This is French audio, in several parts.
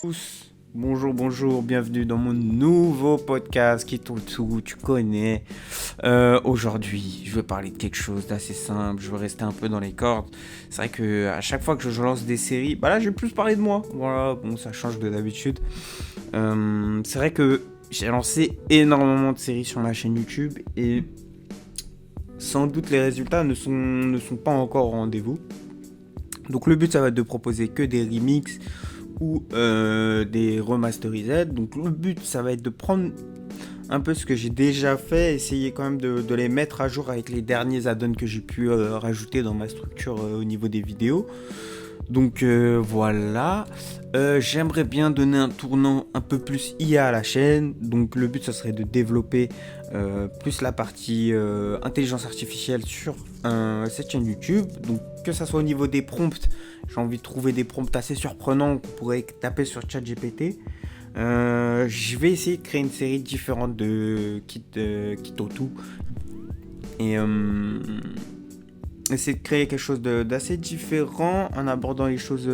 Tous. Bonjour, bienvenue dans mon nouveau podcast qui tourne tout, tu connais. Aujourd'hui, je vais parler de quelque chose d'assez simple, je vais rester un peu dans les cordes. C'est vrai que à chaque fois que je lance des séries, bah là je vais plus parler de moi. Voilà, bon ça change de d'habitude. C'est vrai que j'ai lancé énormément de séries sur ma chaîne YouTube et sans doute les résultats ne sont pas encore au rendez-vous. Donc le but ça va être de proposer que des remixes ou des remasterisés. Donc le but ça va être de prendre un peu ce que j'ai déjà fait, essayer quand même de les mettre à jour avec les derniers add-ons que j'ai pu rajouter dans ma structure au niveau des vidéos. Donc voilà, j'aimerais bien donner un tournant un peu plus IA à la chaîne. Donc le but ça serait de développer plus la partie intelligence artificielle sur cette chaîne YouTube. Donc que ça soit au niveau des prompts, j'ai envie de trouver des prompts assez surprenants qu'on pourrait taper sur ChatGPT. Je vais essayer de créer une série différente de Kit Otu et essayer de créer quelque chose d'assez différent en abordant les choses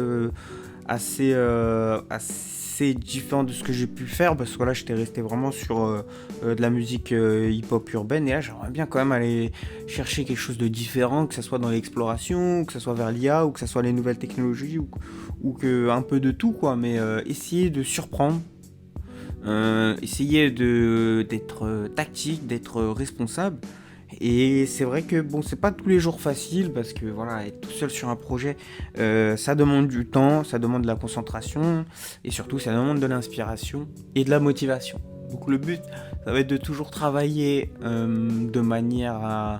assez différentes de ce que j'ai pu faire, parce que là j'étais resté vraiment sur de la musique hip-hop urbaine, et là j'aimerais bien quand même aller chercher quelque chose de différent, que ce soit dans l'exploration, que ce soit vers l'IA, ou que ce soit les nouvelles technologies, ou que un peu de tout quoi, mais essayer de surprendre. Essayer d'être tactique, d'être responsable. Et c'est vrai que bon, c'est pas tous les jours facile, parce que voilà, être tout seul sur un projet, ça demande du temps, ça demande de la concentration, et surtout ça demande de l'inspiration et de la motivation. Donc le but, ça va être de toujours travailler de manière à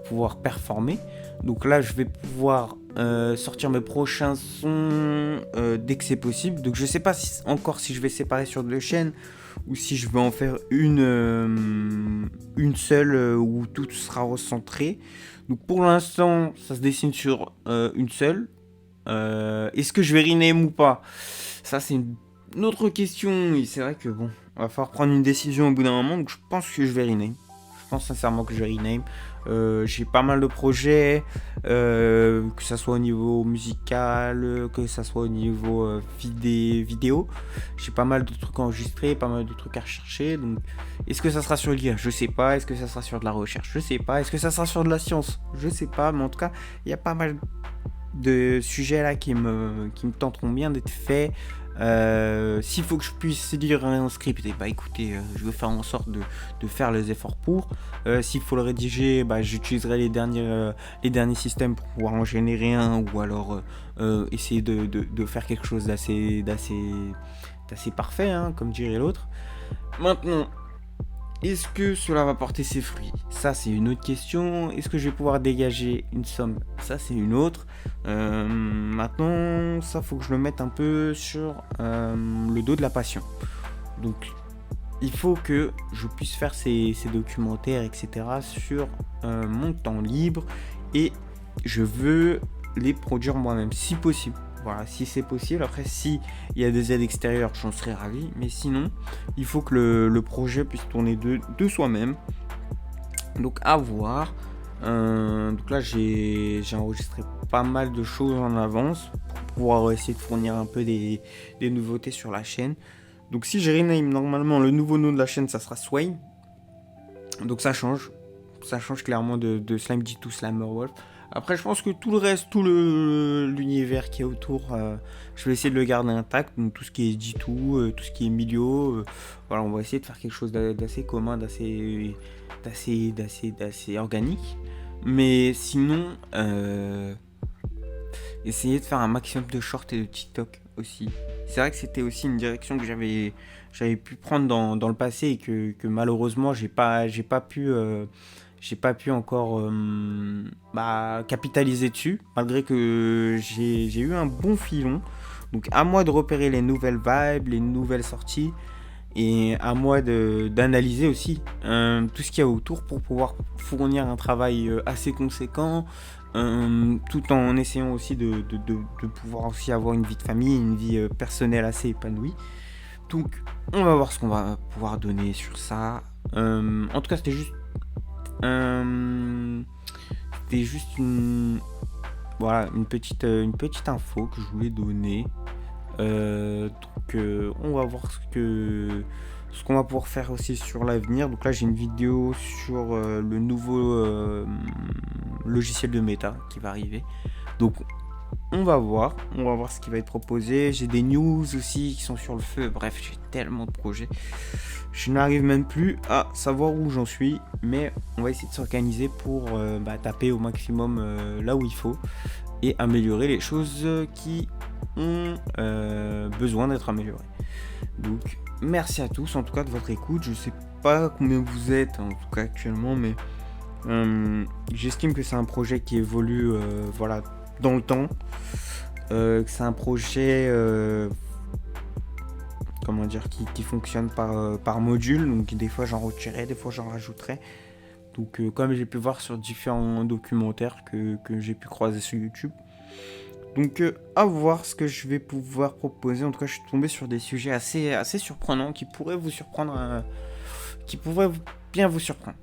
pouvoir performer. Donc là, je vais pouvoir sortir mes prochains sons dès que c'est possible. Donc je sais pas encore si je vais séparer sur deux chaînes ou si je vais en faire une seule où tout sera recentré. Donc pour l'instant, ça se dessine sur une seule. Est-ce que je vais rename ou pas? Ça, c'est une autre question. Et c'est vrai que bon, on va falloir prendre une décision au bout d'un moment. Donc je pense que je vais rename. Je pense sincèrement que je vais rename. J'ai pas mal de projets, que ça soit au niveau musical, que ça soit au niveau vidéo. J'ai pas mal de trucs enregistrés, pas mal de trucs à rechercher. Donc, est-ce que ça sera sur l'IA? Je sais pas. Est-ce que ça sera sur de la recherche? Je sais pas. Est-ce que ça sera sur de la science? Je sais pas. Mais en tout cas, il y a pas mal de sujets là qui me tenteront bien d'être faits. S'il faut que je puisse lire un script, et bah écoutez, je vais faire en sorte de faire les efforts pour. S'il faut le rédiger, bah j'utiliserai les derniers systèmes pour pouvoir en générer un, ou alors essayer de faire quelque chose d'assez parfait, hein, comme dirait l'autre. Maintenant, est-ce que cela va porter ses fruits? Ça, c'est une autre question. Est-ce que je vais pouvoir dégager une somme? Ça, c'est une autre. Maintenant, ça, faut que je le mette un peu sur le dos de la passion. Donc, il faut que je puisse faire ces documentaires, etc. sur mon temps libre. Et je veux les produire moi-même, si possible. Voilà, si c'est possible. Après, si il y a des aides extérieures, j'en serais ravi. Mais sinon, il faut que le projet puisse tourner de soi-même. Donc à voir. Donc là, j'ai enregistré pas mal de choses en avance pour pouvoir essayer de fournir un peu des nouveautés sur la chaîne. Donc si j'ai rename, normalement, le nouveau nom de la chaîne, ça sera Swain. Donc ça change. Ça change clairement de Slime G2 Slammer Wolf. Après, je pense que tout le reste, tout l'univers qui est autour, je vais essayer de le garder intact. Donc tout ce qui est G2, tout ce qui est Milio, voilà, on va essayer de faire quelque chose d'assez commun, d'assez organique. Mais sinon, essayer de faire un maximum de shorts et de TikTok aussi. C'est vrai que c'était aussi une direction que j'avais pu prendre dans le passé, et que malheureusement j'ai pas pu encore capitaliser dessus, malgré que j'ai eu un bon filon. Donc à moi de repérer les nouvelles vibes, les nouvelles sorties, et à moi d'analyser aussi tout ce qu'il y a autour pour pouvoir fournir un travail assez conséquent, tout en essayant aussi de pouvoir aussi avoir une vie de famille, une vie personnelle assez épanouie. Donc on va voir ce qu'on va pouvoir donner sur ça. En tout cas, c'était juste une petite info que je voulais donner. On va voir ce qu'on va pouvoir faire aussi sur l'avenir. Donc là j'ai une vidéo sur le nouveau logiciel de Meta qui va arriver. Donc on va voir ce qui va être proposé. J'ai des news aussi qui sont sur le feu. Bref, j'ai tellement de projets. Je n'arrive même plus à savoir où j'en suis. Mais on va essayer de s'organiser pour taper au maximum là où il faut. Et améliorer les choses qui ont besoin d'être améliorées. Donc merci à tous en tout cas de votre écoute. Je sais pas combien vous êtes en tout cas actuellement, mais j'estime que c'est un projet qui évolue dans le temps. Que c'est un projet qui fonctionne par module. Donc des fois j'en retirerai, des fois j'en rajouterai. Donc comme j'ai pu voir sur différents documentaires que j'ai pu croiser sur YouTube. Donc à voir ce que je vais pouvoir proposer. En tout cas, je suis tombé sur des sujets assez surprenants qui pourraient vous surprendre, bien vous surprendre.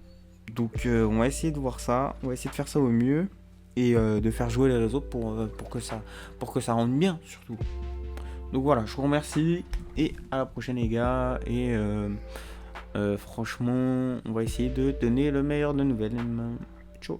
Donc on va essayer de voir ça, on va essayer de faire ça au mieux et de faire jouer les réseaux pour que ça rende bien surtout. Donc voilà, je vous remercie et à la prochaine les gars. Et franchement, on va essayer de donner le meilleur de nouvelles. Ciao.